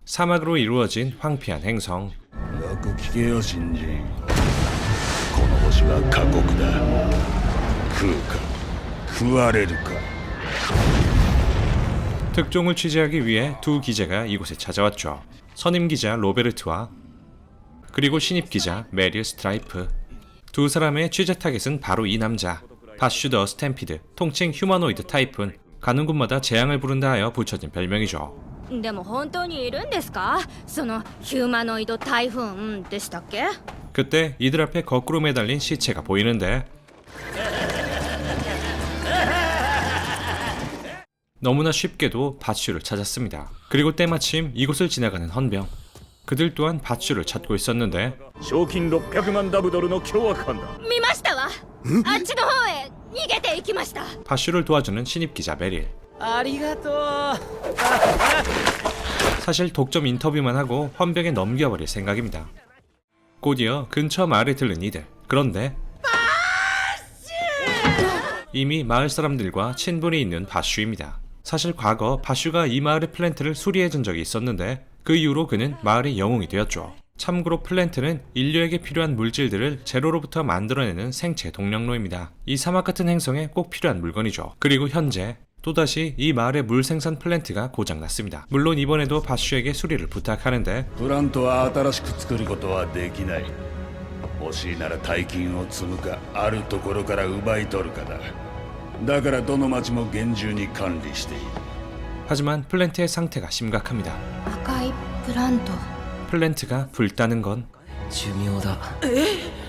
사막으로 이루어진 황폐한 행성. よく聞けよ新人。この星は過酷だ。食うか食われるか。 특종을 취재하기 위해 두 기자가 이곳에 찾아왔죠. 선임 기자 로베르트와 그리고 신입 기자 메릴 스트라이프. 두 사람의 취재 타겟은 바로 이 남자, 바슈 더 스탬피드, 통칭 휴머노이드 타입은 가는 곳마다 재앙을 부른다 하여 붙여진 별명이죠. でも本当にいるんですか？そのヒューマノイド台風でしたっけ？ 그때 이들 앞에 거꾸로 매달린 시체가 보이는데 너무나 쉽게도 바슈를 찾았습니다. 그리고 때마침 이곳을 지나가는 헌병. 그들 또한 바슈를 찾고 있었는데 賞金600万ダブドルの凶悪犯だ。見ましたわ。あっちの方へ逃げていきました。 바슈를 도와주는 신입 기자 메릴. ありがとう。 사실 독점 인터뷰만 하고 헌병에 넘겨버릴 생각입니다. 곧이어 근처 마을에 들른 이들. 그런데 이미 마을 사람들과 친분이 있는 바슈입니다. 사실 과거 바슈가 이 마을의 플랜트를 수리해준 적이 있었는데 그 이후로 그는 마을의 영웅이 되었죠. 참고로 플랜트는 인류에게 필요한 물질들을 제로로부터 만들어내는 생체 동력로입니다. 이 사막 같은 행성에 꼭 필요한 물건이죠. 그리고 현재 또다시 이 마을의 물 생산 플랜트가 고장났습니다. 물론 이번에도 바슈에게 수리를 부탁하는데 プラントは新しく作ることはできない。欲しいなら大金を積むか、あるところから奪い取るかだ。だからどの町も厳重に管理している。 하지만 플랜트의 상태가 심각합니다. 赤いプラント。 플랜트가 불타는 건 寿命だ。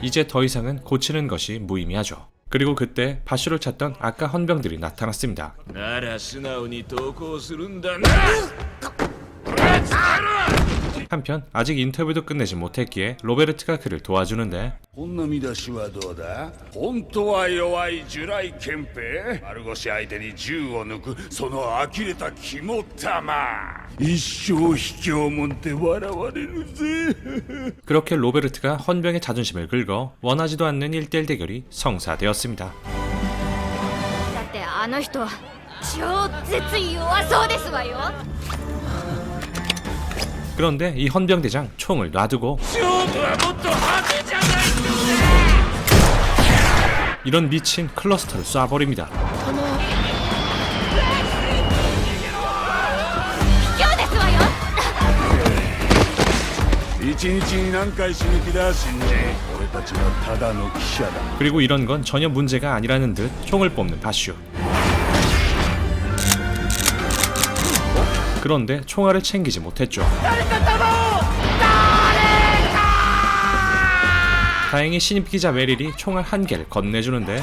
이제 더 이상은 고치는 것이 무의미하죠. 그리고 그때 바슈를 찾던 아까 헌병들이 나타났습니다. なら素直に投降するんだな。 한편 아직 인터뷰도 끝내지 못했기에 로베르트가 그를 도와주는데 こんな見出しはどうだ。本当は弱いジュライ憲兵。丸腰相手に銃を抜くその呆れた肝玉。一生卑怯もんで笑われるぜ。 그렇게 로베르트가 헌병의 자존심을 긁어 원하지도 않는 1대1 대결이 성사되었습니다. だってあの人超絶弱そうですわよ。 그런데 이 헌병대장 총을 놔두고 勝負はもっと派手じゃないとね。 이런 미친 클러스터를 쏴버립니다. 卑怯ですわよ。一日に何回死ぬ気だ新人。俺たちはただの記者だ。 그리고 이런 건 전혀 문제가 아니라는 듯 총을 뽑는 바슈. 그런데 총알을 챙기지 못했죠. 다행히 신입 기자 메릴이 총알 한 개를 건네주는데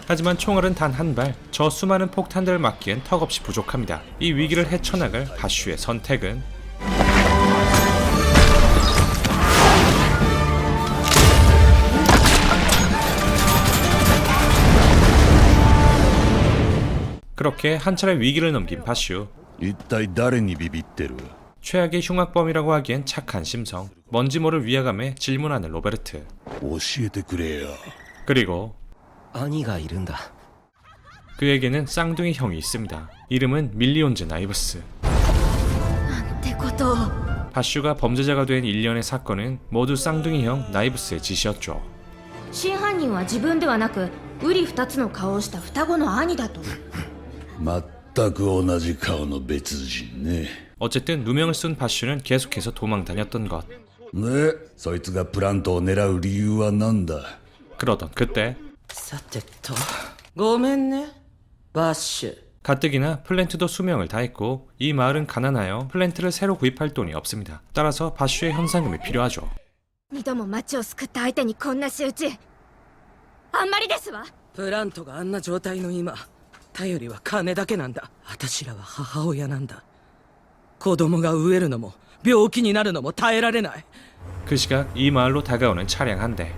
하지만 총알은 단 한 발, 저 수많은 폭탄들을 막기엔 턱없이 부족합니다. 이 위기를 헤쳐나갈 바슈의 선택은 그렇게 한 차례 위기를 넘긴 바슈. 一体誰にビビってる。 최악의 흉악범이라고 하기엔 착한 심성. 뭔지 모를 위화감에 질문하는 로베르트. 教えてくれよ。 그리고 兄がいるんだ。 그에게는 쌍둥이 형이 있습니다. 이름은 밀리온즈 나이브스. ってことを。 바슈가 범죄자가 된 일련의 사건은 모두 쌍둥이 형 나이브스의 짓이었죠. 真犯人は自分ではなく瓜二つの顔をした双子の兄だと。全く同じ顔の別人ね。 어쨌든 누명을 쓴 바슈는 계속해서 도망 다녔던 것. で、そいつがプラントを狙う理由は何だ。 그러던 그때 さてと、ごめんね、バッシュ。 가뜩이나 플랜트도 수명을 다했고 이 마을은 가난하여 플랜트를 새로 구입할 돈이 없습니다. 따라서 바슈의 현상금이 필요하죠. 二度も町を救った相手にこんな仕打ちあんまりですわ。プラントがあんな状態の今、頼りは金だけなんだ。私らは母親なんだ。子供が飢えるのも病気になるのも耐えられない。 그 시각 이 마을로 다가오는 차량 한 대.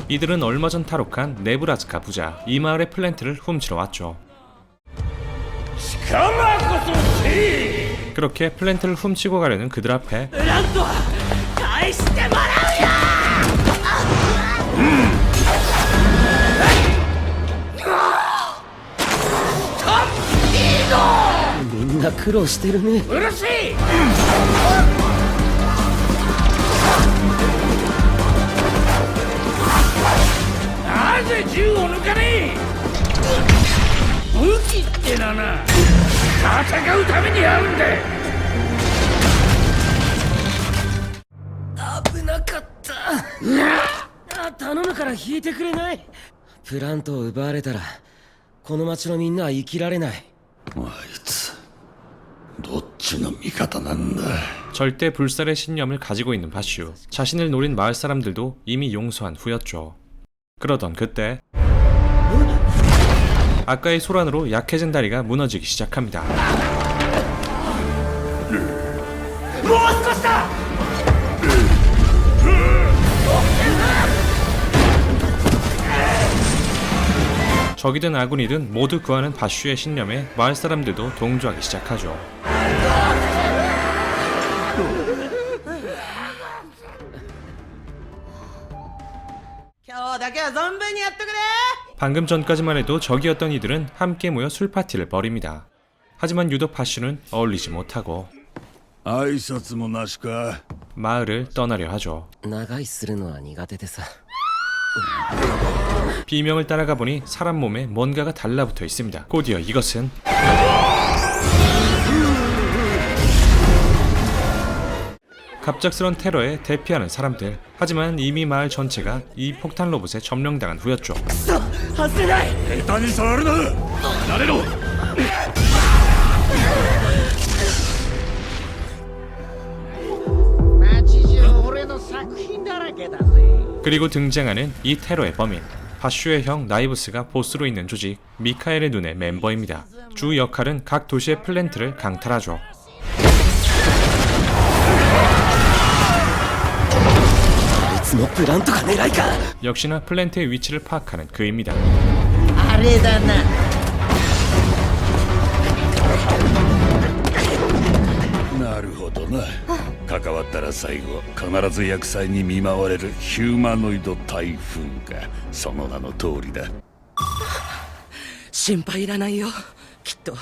이들은 얼마 전 탈옥한 네브라스카 부자 이 마을의 플랜트를 훔치러 왔죠. 그렇게 플랜트를 훔치고 가려는 그들 앞에 ブラントは返してもらうよ。みんな苦労してるね。うるせえ。なぜ銃を抜かねえ。武器ってのはな、戦うためにあるんだ。危なかった。頼むから引いてくれない。プラントを奪われたらこの町のみんなは生きられない。あいつどっちの味方なんだ。 절대 불살의 신념을 가지고 있는 바슈. 자신을 노린 마을 사람들도 이미 용서한 후였죠. 그러던 그때 아까의 소란으로 약해진 다리가 무너지기 시작합니다. 적이든 아군이든 모두 구하는 바슈의 신념에 마을 사람들도 동조하기 시작하죠. 방금 전까지만 해도 적이었던 이들은 함께 모여 술 파티를 벌입니다. 하지만 유독 바슈는 어울리지 못하고 挨拶もなしか。 마을을 떠나려 하죠. 長居するのは苦手でさ。 비명을 따라가 보니 사람 몸에 뭔가가 달라붙어 있습니다. 곧이어 이것은 갑작스런 테러에 대피하는 사람들. 하지만 이미 마을 전체가 이 폭탄 로봇에 점령당한 후였죠. 下手に触るな。慣れろ。 그리고 등장하는 이 테러의 범인. 바슈의 형 나이브스가 보스로 있는 조직 미카엘의 눈의 멤버입니다. 주 역할은 각 도시의 플랜트를 강탈하죠. 역시나 플랜트의 위치를 파악하는 그입니다.なるほどな。関わったら最後必ず厄災に見舞われるヒューマノイド台風か。その名の通りだ。心配いらないよ。きっと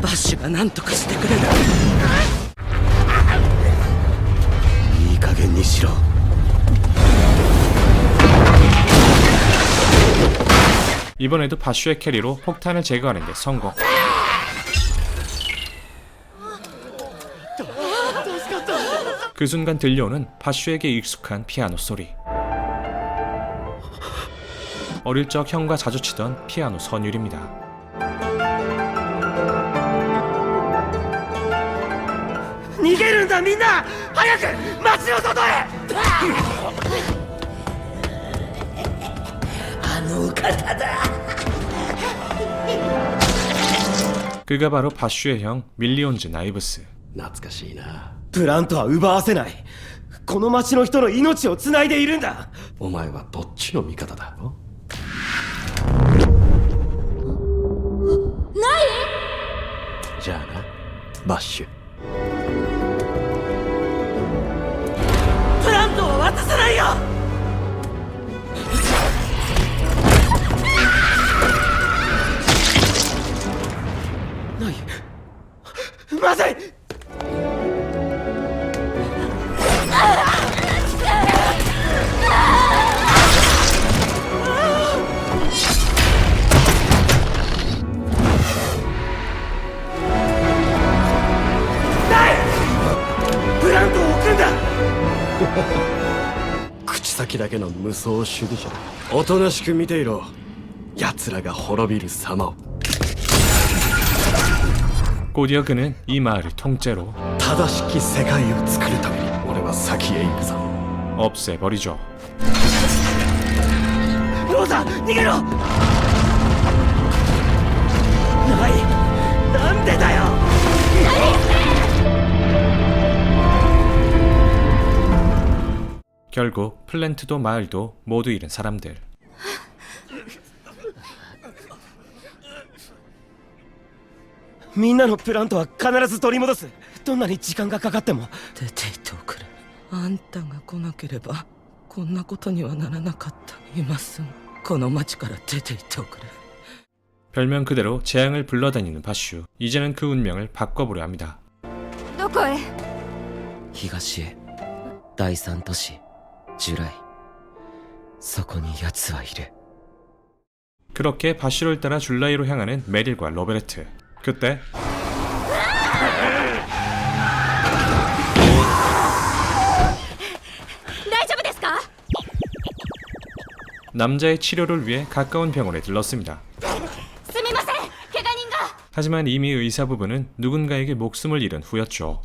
バッシュが何とかしてくれる。いい加減にしろ。 이번에도 바슈의 캐리로 폭탄을 제거하는 데 성공. 그 순간 들려오는 바슈에게 익숙한 피아노 소리. 어릴 적 형과 자주 치던 피아노 선율입니다. 니게른다 민나! 早く町の外へ! あのお方だ. 그가 바로 바슈의 형 밀리온즈 나이브스. 懐かしいな。プラントは奪わせない。この町の人の命をつないでいるんだ。お前はどっちの味方だ？じゃあな、バッシュ。プラントを渡さないよ。ない。まずい。口先だけの無双主義者だ。おとなしく見ていろ。奴らが滅びる様を。 곧이어 그는 이 마을을 통째로 正しき世界を作るために俺は先へ行くぞ。 없애버리죠. ローザ逃げろ。ない。なんでだよ。 결국 플랜트도 마을도 모두 잃은 사람들. みんなのプラントは必ず取り戻す。どんなに時間がかかっても。出て行っておくれ。あんたが来なければこんなことにはならなかった。今すぐこの町から出て行っておくれ。 별명 그대로 재앙을 불러다니는 바슈. 이제는 그 운명을 바꿔보려 합니다. どこへ？東へ。第三都市ジュライ。そこに奴はいる。 그렇게 바슈를 따라 줄라이로 향하는 메릴과 로베르트. 그때 남자의 치료를 위해 가까운 병원에 들렀습니다. 하지만 이미 의사 부부는 누군가에게 목숨을 잃은 후였죠.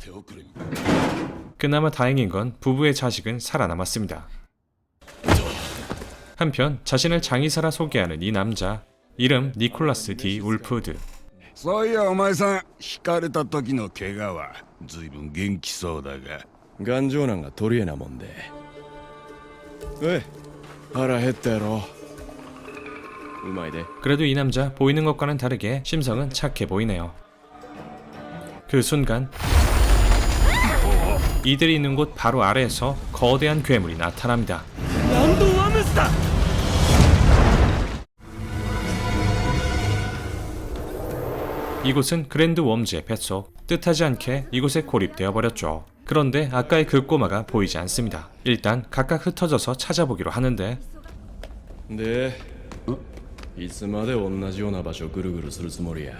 그나마 다행인 건 부부의 자식은 살아남았습니다. 한편 자신을 장의사라 소개하는 이 남자, 이름 니콜라스 디 울프우드. そういやお前さん引かれた時の怪我は随分元気そうだが頑丈なんが取り柄なもんで。おい、腹減ったやろ。うまいで。 그래도 이 남자 보이는 것과는 다르게 심성은 착해 보이네요. 그 순간 이들이 있는 곳 바로 아래에서 거대한 괴물이 나타납니다. ランドワムスだ。 이곳은 그랜드 웜즈의 뱃속. 뜻하지 않게 이곳에 고립되어 버렸죠. 그런데 아까의 그 꼬마가 보이지 않습니다. 일단 각각 흩어져서 찾아보기로 하는데 で、いつまで同じような場所ぐるぐるするつもりや。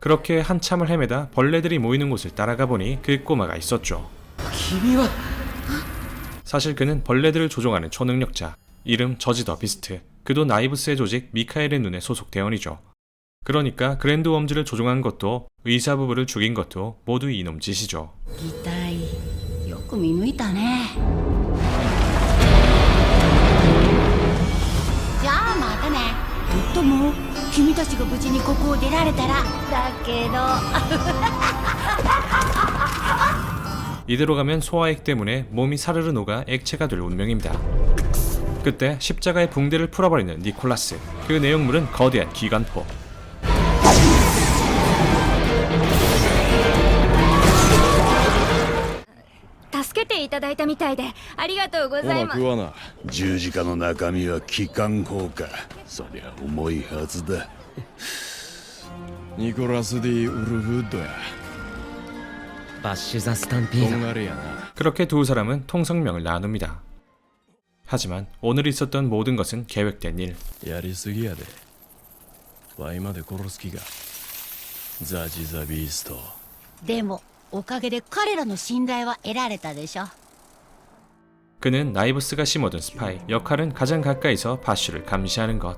그렇게 한참을 헤매다 벌레들이 모이는 곳을 따라가 보니 그 꼬마가 있었죠. 君は 사실 그는 벌레들을 조종하는 초능력자. 이름 저지 더 비스트. 그도 나이브스의 조직 미카엘의 눈에 소속 대원이죠. 그러니까 그랜드 웜즈를 조종한 것도 의사 부부를 죽인 것도 모두 이놈 짓이죠. 擬態よく見抜いたね。じゃあまたね。とっても君たちが無事にここを出られたら。だけど 이대로 가면 소화액 때문에 몸이 사르르 녹아 액체가 될 운명입니다. 그때 십자가의 붕대를 풀어버리는 니콜라스. 그 내용물은 거대한 기관포. 助けていただいたみたいでありがとうごおまざいます。くはな。十字架の中身は機関砲かそりゃ重いはずだニコラス・ディ・ウルフウッドや。バッシュ・ザ・スタンピとード。んがりやな。 그렇게 두 사람은 통성명을 나눕니다. 하지만 오늘 있었던 모든 것은 계획된 일. やりすぎやで。ワイまで殺す気が。ザ・ジ・ザ・ビースト。でもおかげで彼らの信頼は得られたでしょ。 그는 나이브스가 심어둔 스파이. 역할은 가장 가까이서 바슈를 감시하는 것.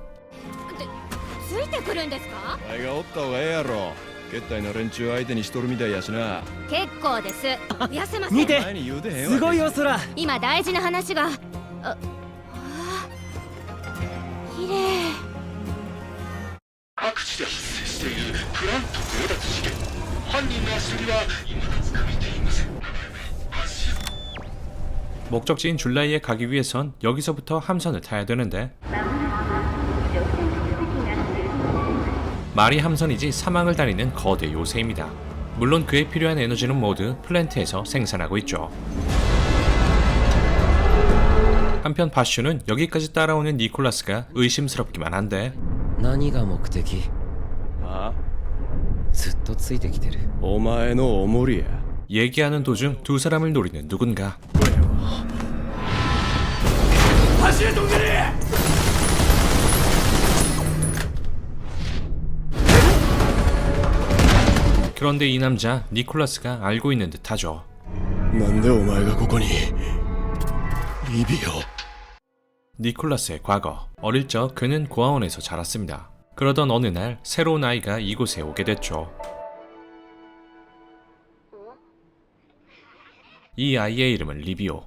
ついてくるんですか？お前がおった方がええやろ。決体の連中相手にしとるみたいやしな。結構です。増やせません。見て前に言うてへんわ。すごいよ空。今大事な話が。綺麗。各地で発生しているプラント強奪事件犯人の足取りは未だつかめていません 목적지인 줄라이에 가기 위해선 여기서부터 함선을 타야 되는데 말이 함선이지 사망을 다니는 거대 요새입니다. 물론 그에 필요한 에너지는 모두 플랜트에서 생산하고 있죠. 한편 바슈는 여기까지 따라오는 니콜라스가 의심스럽기만 한데 何が目的？あ？ずっとついてきてる。お前のおもりや。 얘기하는 도중 두 사람을 노리는 누군가. 走れドンゲリ！ 그런데 이 남자 니콜라스가 알고 있는 듯하죠. なんでお前がここに？リビオ。 니콜라스의 과거. 어릴 적 그는 고아원에서 자랐습니다. 그러던 어느 날 새로운 아이가 이곳에 오게 됐죠. 이 아이의 이름은 리비오.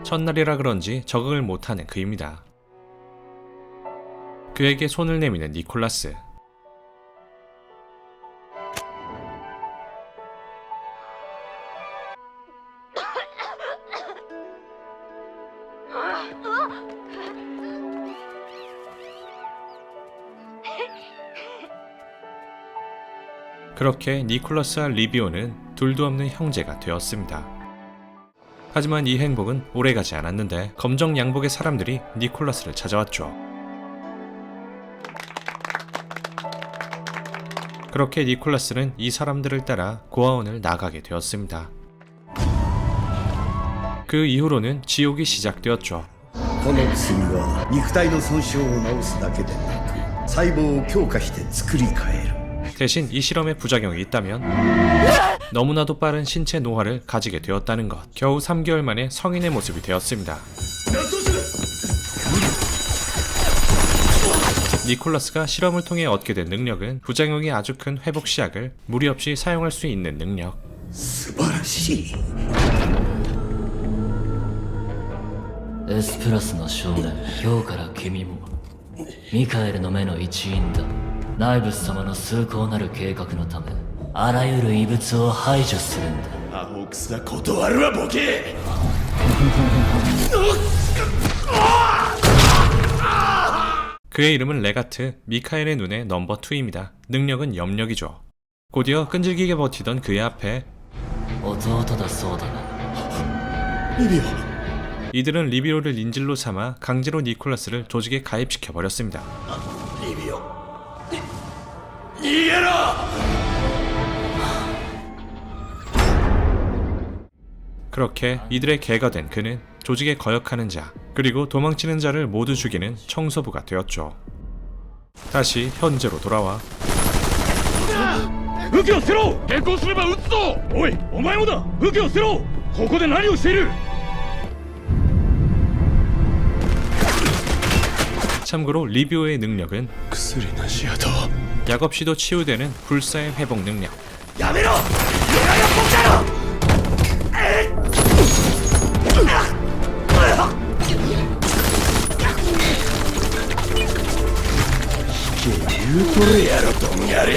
첫날이라 그런지 적응을 못하는 그입니다. 그에게 손을 내미는 니콜라스. 그렇게 니콜라스와 리비오는 둘도 없는 형제가 되었습니다. 하지만 이 행복은 오래가지 않았는데 검정 양복의 사람들이 니콜라스를 찾아왔죠. 그렇게 니콜라스는 이 사람들을 따라 고아원을 나가게 되었습니다. 그 이후로는 지옥이 시작되었죠. この薬は肉体の損傷を治すだけでなく細胞を強化して作り変える 대신 이 실험에 부작용이 있다면 너무나도 빠른 신체 노화를 가지게 되었다는 것. 겨우 3개월 만에 성인의 모습이 되었습니다. 니콜라스가 실험을 통해 얻게 된 능력은 부작용이 아주 큰 회복 시약을 무리 없이 사용할 수 있는 능력. 素晴らしい S プラスの少年、今日から君もミカエルの目の一員だ。ナイブス様の崇高なる計画のためあらゆる異物を排除するんだ。アホくさ断るわボケ 그의 이름은 레가트, 미카엘의 눈에 넘버 2입니다. 능력은 염력이죠. 곧이어 끈질기게 버티던 그의 앞에 弟だそうだな。リビオ 이들은 리비오를 인질로 삼아 강제로 니콜라스를 조직에 가입시켜버렸습니다. リビオ逃げろ 그렇게 이들의 개가 된 그는 조직에 거역하는 자, 그리고 도망치는 자를 모두 죽이는 청소부가 되었죠. 다시 현재로 돌아와 武器を捨てろ。抵抗すれば撃つぞ。おい、お前もだ。武器を捨てろ。ここで何をしている。 참고로 리비오의 능력은 薬なしやと 약 없이도 치유되는 불사의 회복 능력. やめろ狙いは僕だろ 言うとるやろどんやり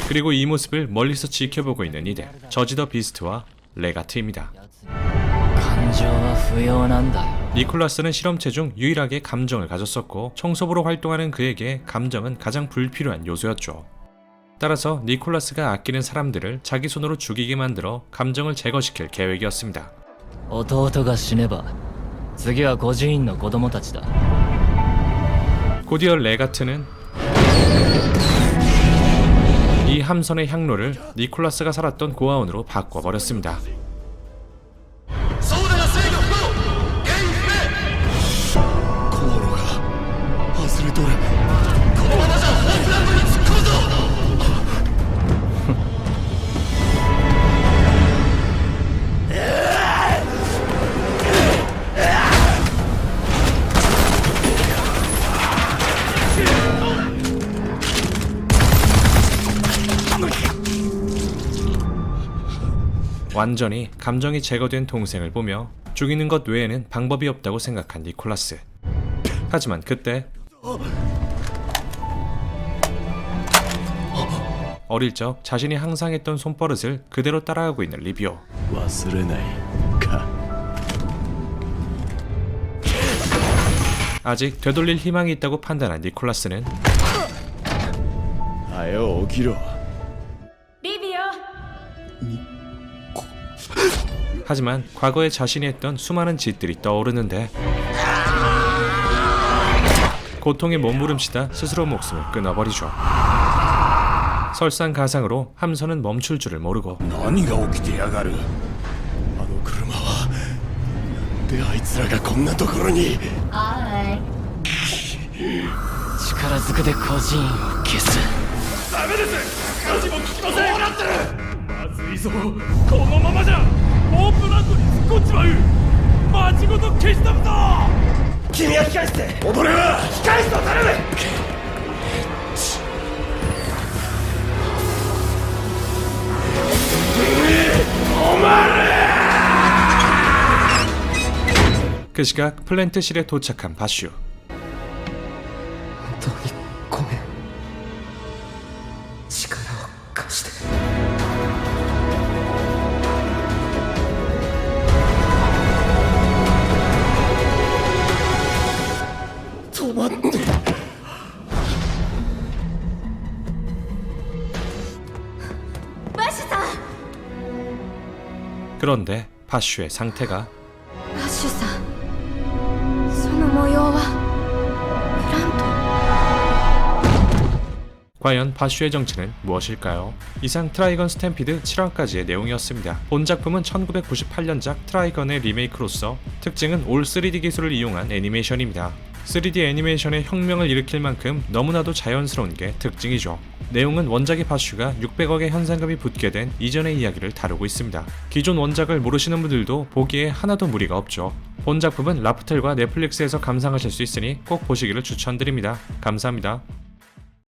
그리고 이 모습을 멀리서 지켜보고 있는 이들, 저지 더 비스트와 레가트입니다. 感情は不要なんだよ。 니콜라스는 실험체 중 유일하게 감정을 가졌었고 청소부로 활동하는 그에게 감정은 가장 불필요한 요소였죠. 따라서 니콜라스가 아끼는 사람들을 자기 손으로 죽이게 만들어 감정을 제거시킬 계획이었습니다. 弟が死ねば次は孤児院の子供たちだ。 곧이어 레가트는 이 함선의 향로를 니콜라스가 살았던 고아원으로 바꿔버렸습니다. そうだな制御不能原因不明航路が外れとるこのままじゃホープランドに突っ込むぞ 완전히 감정이 제거된 동생을 보며 죽이는 것 외에는 방법이 없다고 생각한 니콜라스. 하지만 그때 어릴 적 자신이 항상 했던 손버릇을 그대로 따라하고 있는 리비오. 忘れないか 아직 되돌릴 희망이 있다고 판단한 니콜라스는 はよ起きろ リビオ 하지만 과거에 자신이 했던 수많은 짓들이 떠오르는데 고통에 몸부림치다 스스로 목숨을 끊어버리죠. 설상가상으로 함선은 멈출 줄을 모르고 何が起きてやがるあの車はなんであいつらがこんなところに力ずくで孤児院を消す。ダメです。火事も効きません。どうなってる。まずいぞ。このままじゃホープランドに突っ込んじまう。街ごと消し飛ぶぞ。君は控えして俺は控え室を頼む 그 시각 플랜트실에 도착한 바슈. 本当にごめん力を貸して 그 그런데 바슈의 상태가 バッシュさんその模様はプラント 과연 바슈의 정체는 무엇일까요? 이상 트라이건 스탬피드 7화까지의 내용이었습니다. 본 작품은 1998년작 트라이건의 리메이크로서 특징은 올 3D 기술을 이용한 애니메이션입니다. 3D 애니메이션의 혁명을 일으킬 만큼 너무나도 자연스러운 게 특징이죠. 내용은 원작의 바슈가 600억의 현상금이 붙게 된 이전의 이야기를 다루고 있습니다. 기존 원작을 모르시는 분들도 보기에 하나도 무리가 없죠. 본 작품은 라프텔과 넷플릭스에서 감상하실 수 있으니 꼭 보시기를 추천드립니다. 감사합니다.